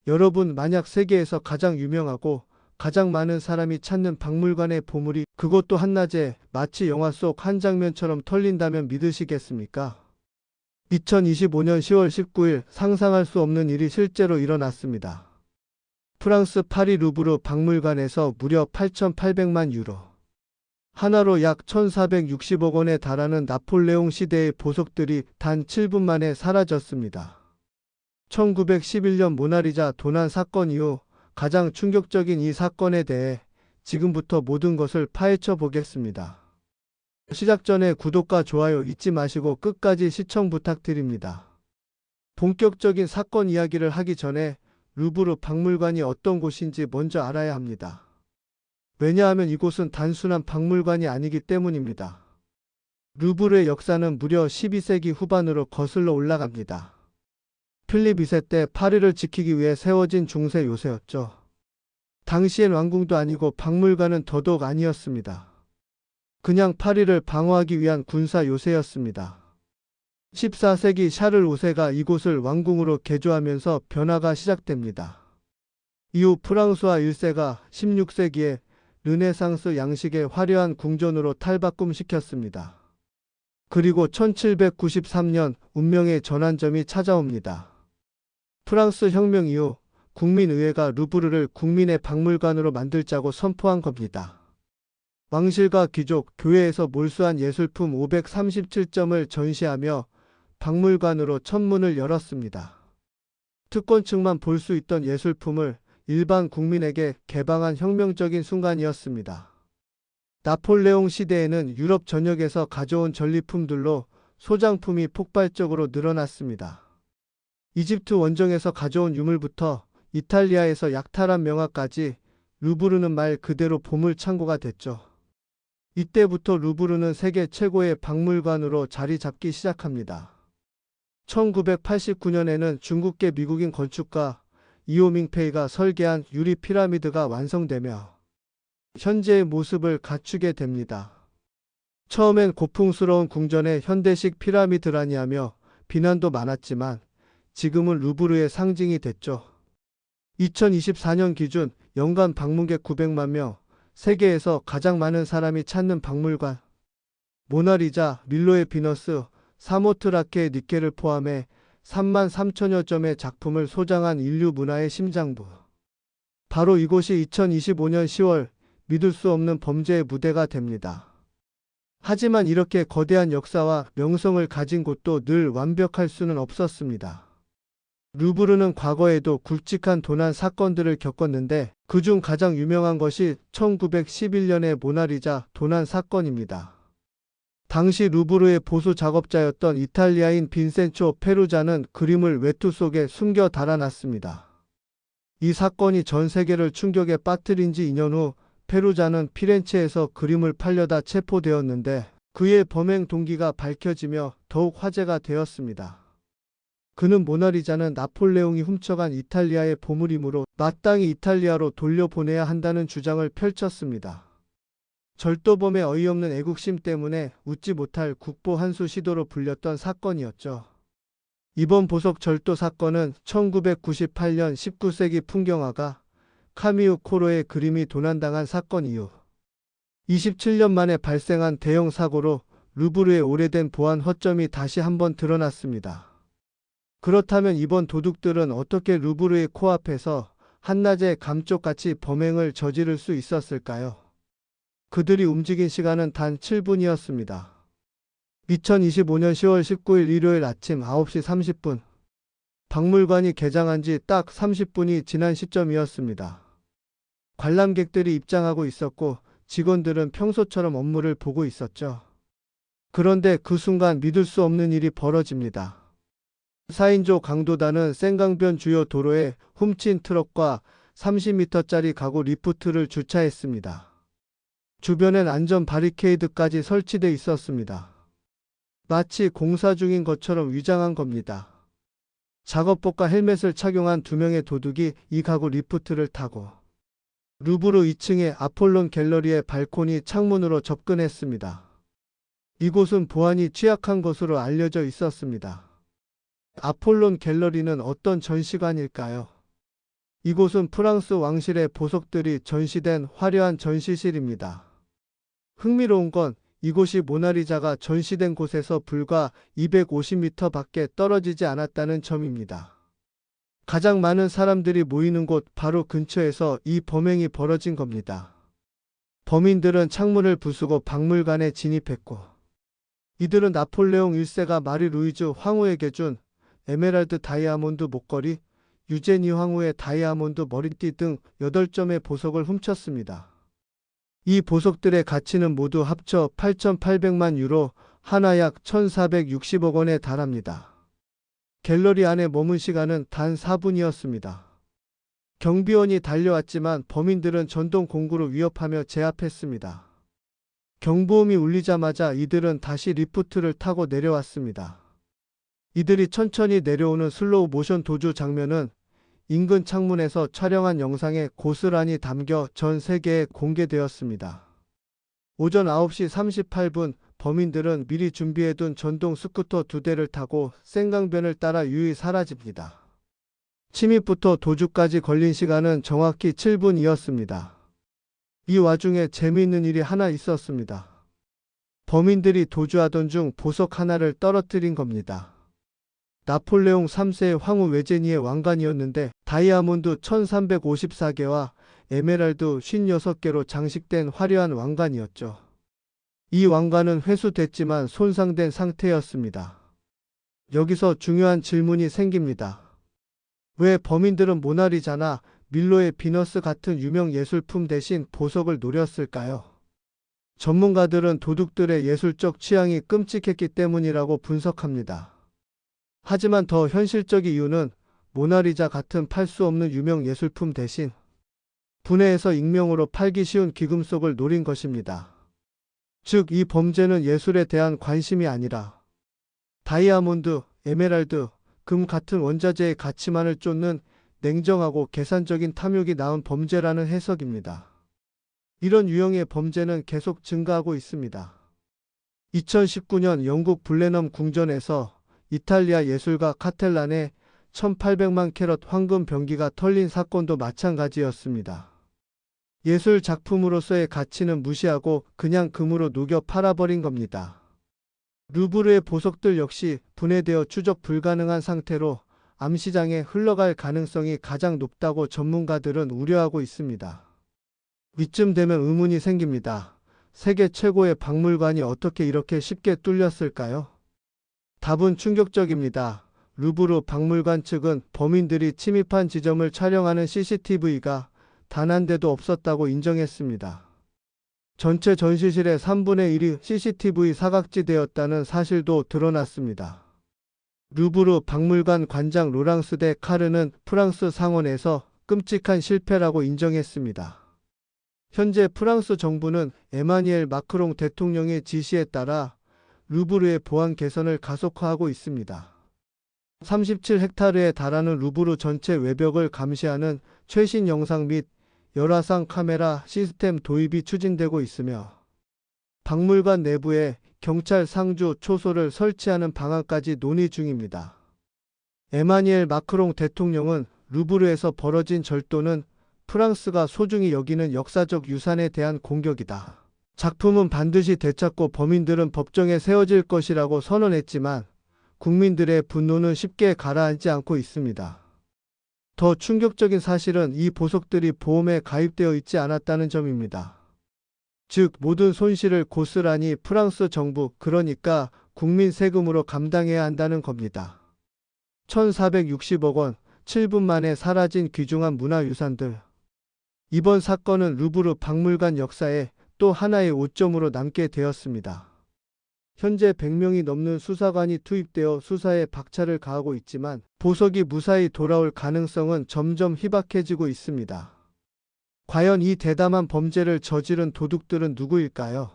여러분, 만약 세계에서 가장 유명하고 가장 많은 사람이 찾는 박물관의 보물이 그것도 한낮에 마치 영화 속 한 장면처럼 털린다면 믿으시겠습니까? 2025년 10월 19일 상상할 수 없는 일이 실제로 일어났습니다. 프랑스 파리 루브르 박물관에서 무려 8,800만 유로, 하나로 약 1,460억 원에 달하는 나폴레옹 시대의 보석들이 단 7분 만에 사라졌습니다. 1911년 모나리자 도난 사건 이후 가장 충격적인 이 사건에 대해 지금부터 모든 것을 파헤쳐 보겠습니다. 시작 전에 구독과 좋아요 잊지 마시고 끝까지 시청 부탁드립니다. 본격적인 사건 이야기를 하기 전에 루브르 박물관이 어떤 곳인지 먼저 알아야 합니다. 왜냐하면 이곳은 단순한 박물관이 아니기 때문입니다. 루브르의 역사는 무려 12세기 후반으로 거슬러 올라갑니다. 필립 2세 때 파리를 지키기 위해 세워진 중세 요새였죠. 당시엔 왕궁도 아니고 박물관은 더더욱 아니었습니다. 그냥 파리를 방어하기 위한 군사 요새였습니다. 14세기 샤를 5세가 이곳을 왕궁으로 개조하면서 변화가 시작됩니다. 이후 프랑스와 1세가 16세기에 르네상스 양식의 화려한 궁전으로 탈바꿈시켰습니다. 그리고 1793년 운명의 전환점이 찾아옵니다. 프랑스 혁명 이후 국민의회가 루브르를 국민의 박물관으로 만들자고 선포한 겁니다. 왕실과 귀족, 교회에서 몰수한 예술품 537점을 전시하며 박물관으로 첫 문을 열었습니다. 특권층만 볼 수 있던 예술품을 일반 국민에게 개방한 혁명적인 순간이었습니다. 나폴레옹 시대에는 유럽 전역에서 가져온 전리품들로 소장품이 폭발적으로 늘어났습니다. 이집트 원정에서 가져온 유물부터 이탈리아에서 약탈한 명화까지 루브르는 말 그대로 보물창고가 됐죠. 이때부터 루브르는 세계 최고의 박물관으로 자리 잡기 시작합니다. 1989년에는 중국계 미국인 건축가 이오밍페이가 설계한 유리 피라미드가 완성되며 현재의 모습을 갖추게 됩니다. 처음엔 고풍스러운 궁전의 현대식 피라미드라니 하며 비난도 많았지만 지금은 루브르의 상징이 됐죠. 2024년 기준 연간 방문객 900만 명, 세계에서 가장 많은 사람이 찾는 박물관. 모나리자, 밀로의 비너스, 사모트라케의 니케를 포함해 3만 3천여 점의 작품을 소장한 인류 문화의 심장부. 바로 이곳이 2025년 10월 믿을 수 없는 범죄의 무대가 됩니다. 하지만 이렇게 거대한 역사와 명성을 가진 곳도 늘 완벽할 수는 없었습니다. 루브르는 과거에도 굵직한 도난 사건들을 겪었는데 그중 가장 유명한 것이 1911년의 모나리자 도난 사건입니다. 당시 루브르의 보수 작업자였던 이탈리아인 빈센초 페루자는 그림을 외투 속에 숨겨 달아놨습니다. 이 사건이 전 세계를 충격에 빠뜨린 지 2년 후 페루자는 피렌체에서 그림을 팔려다 체포되었는데 그의 범행 동기가 밝혀지며 더욱 화제가 되었습니다. 그는 모나리자는 나폴레옹이 훔쳐간 이탈리아의 보물이므로 마땅히 이탈리아로 돌려보내야 한다는 주장을 펼쳤습니다. 절도범의 어이없는 애국심 때문에 웃지 못할 국보 한수 시도로 불렸던 사건이었죠. 이번 보석 절도 사건은 1998년 19세기 풍경화가 카미우 코로의 그림이 도난당한 사건 이후 27년 만에 발생한 대형 사고로 루브르의 오래된 보안 허점이 다시 한번 드러났습니다. 그렇다면 이번 도둑들은 어떻게 루브르의 코앞에서 한낮에 감쪽같이 범행을 저지를 수 있었을까요? 그들이 움직인 시간은 단 7분이었습니다. 2025년 10월 19일 일요일 아침 9시 30분. 박물관이 개장한 지 딱 30분이 지난 시점이었습니다. 관람객들이 입장하고 있었고 직원들은 평소처럼 업무를 보고 있었죠. 그런데 그 순간 믿을 수 없는 일이 벌어집니다. 4인조 강도단은 생강변 주요 도로에 훔친 트럭과 30m짜리 가구 리프트를 주차했습니다. 주변엔 안전 바리케이드까지 설치돼 있었습니다. 마치 공사 중인 것처럼 위장한 겁니다. 작업복과 헬멧을 착용한 2명의 도둑이 이 가구 리프트를 타고 루브르 2층의 아폴론 갤러리의 발코니 창문으로 접근했습니다. 이곳은 보안이 취약한 것으로 알려져 있었습니다. 아폴론 갤러리는 어떤 전시관일까요? 이곳은 프랑스 왕실의 보석들이 전시된 화려한 전시실입니다. 흥미로운 건 이곳이 모나리자가 전시된 곳에서 불과 250m 밖에 떨어지지 않았다는 점입니다. 가장 많은 사람들이 모이는 곳 바로 근처에서 이 범행이 벌어진 겁니다. 범인들은 창문을 부수고 박물관에 진입했고, 이들은 나폴레옹 1세가 마리 루이즈 황후에게 준 에메랄드 다이아몬드 목걸이, 유제니 황후의 다이아몬드 머리띠 등 8점의 보석을 훔쳤습니다. 이 보석들의 가치는 모두 합쳐 8,800만 유로, 하나 약 1,460억 원에 달합니다. 갤러리 안에 머문 시간은 단 4분이었습니다. 경비원이 달려왔지만 범인들은 전동 공구로 위협하며 제압했습니다. 경보음이 울리자마자 이들은 다시 리프트를 타고 내려왔습니다. 이들이 천천히 내려오는 슬로우 모션 도주 장면은 인근 창문에서 촬영한 영상에 고스란히 담겨 전 세계에 공개되었습니다. 오전 9시 38분 범인들은 미리 준비해둔 전동 스쿠터 2대를 타고 생강변을 따라 유유히 사라집니다. 침입부터 도주까지 걸린 시간은 정확히 7분이었습니다. 이 와중에 재미있는 일이 하나 있었습니다. 범인들이 도주하던 중 보석 하나를 떨어뜨린 겁니다. 나폴레옹 3세의 황후 외제니의 왕관이었는데 다이아몬드 1354개와 에메랄드 56개로 장식된 화려한 왕관이었죠. 이 왕관은 회수됐지만 손상된 상태였습니다. 여기서 중요한 질문이 생깁니다. 왜 범인들은 모나리자나 밀로의 비너스 같은 유명 예술품 대신 보석을 노렸을까요? 전문가들은 도둑들의 예술적 취향이 끔찍했기 때문이라고 분석합니다. 하지만 더 현실적인 이유는 모나리자 같은 팔 수 없는 유명 예술품 대신 분해해서 익명으로 팔기 쉬운 귀금속을 노린 것입니다. 즉, 이 범죄는 예술에 대한 관심이 아니라 다이아몬드, 에메랄드, 금 같은 원자재의 가치만을 쫓는 냉정하고 계산적인 탐욕이 낳은 범죄라는 해석입니다. 이런 유형의 범죄는 계속 증가하고 있습니다. 2019년 영국 블레넘 궁전에서 이탈리아 예술가 카텔란의 1800만 캐럿 황금 병기가 털린 사건도 마찬가지였습니다. 예술 작품으로서의 가치는 무시하고 그냥 금으로 녹여 팔아버린 겁니다. 루브르의 보석들 역시 분해되어 추적 불가능한 상태로 암시장에 흘러갈 가능성이 가장 높다고 전문가들은 우려하고 있습니다. 이쯤 되면 의문이 생깁니다. 세계 최고의 박물관이 어떻게 이렇게 쉽게 뚫렸을까요? 답은 충격적입니다. 루브르 박물관 측은 범인들이 침입한 지점을 촬영하는 CCTV가 단 한 대도 없었다고 인정했습니다. 전체 전시실의 3분의 1이 CCTV 사각지대였다는 사실도 드러났습니다. 루브르 박물관 관장 로랑스 데 카르는 프랑스 상원에서 끔찍한 실패라고 인정했습니다. 현재 프랑스 정부는 에마뉘엘 마크롱 대통령의 지시에 따라 루브르의 보안 개선을 가속화하고 있습니다. 37헥타르에 달하는 루브르 전체 외벽을 감시하는 최신 영상 및 열화상 카메라 시스템 도입이 추진되고 있으며 박물관 내부에 경찰 상주 초소를 설치하는 방안까지 논의 중입니다. 에마뉘엘 마크롱 대통령은 루브르에서 벌어진 절도는 프랑스가 소중히 여기는 역사적 유산에 대한 공격이다. 작품은 반드시 되찾고 범인들은 법정에 세워질 것이라고 선언했지만 국민들의 분노는 쉽게 가라앉지 않고 있습니다. 더 충격적인 사실은 이 보석들이 보험에 가입되어 있지 않았다는 점입니다. 즉, 모든 손실을 고스란히 프랑스 정부, 그러니까 국민 세금으로 감당해야 한다는 겁니다. 1,460억 원, 7분 만에 사라진 귀중한 문화유산들. 이번 사건은 루브르 박물관 역사에 또 하나의 오점으로 남게 되었습니다. 현재 100명이 넘는 수사관이 투입되어 수사에 박차를 가하고 있지만 보석이 무사히 돌아올 가능성은 점점 희박해지고 있습니다. 과연 이 대담한 범죄를 저지른 도둑들은 누구일까요?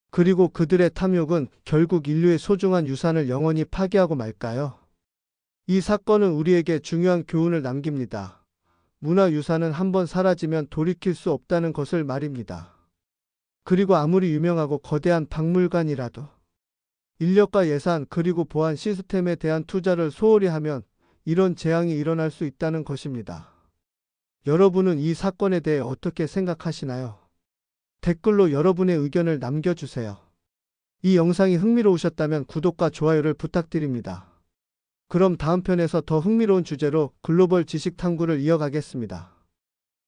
그리고 그들의 탐욕은 결국 인류의 소중한 유산을 영원히 파괴하고 말까요? 이 사건은 우리에게 중요한 교훈을 남깁니다. 문화유산은 한번 사라지면 돌이킬 수 없다는 것을 말입니다. 그리고 아무리 유명하고 거대한 박물관이라도 인력과 예산 그리고 보안 시스템에 대한 투자를 소홀히 하면 이런 재앙이 일어날 수 있다는 것입니다. 여러분은 이 사건에 대해 어떻게 생각하시나요? 댓글로 여러분의 의견을 남겨주세요. 이 영상이 흥미로우셨다면 구독과 좋아요를 부탁드립니다. 그럼 다음 편에서 더 흥미로운 주제로 글로벌 지식 탐구를 이어가겠습니다.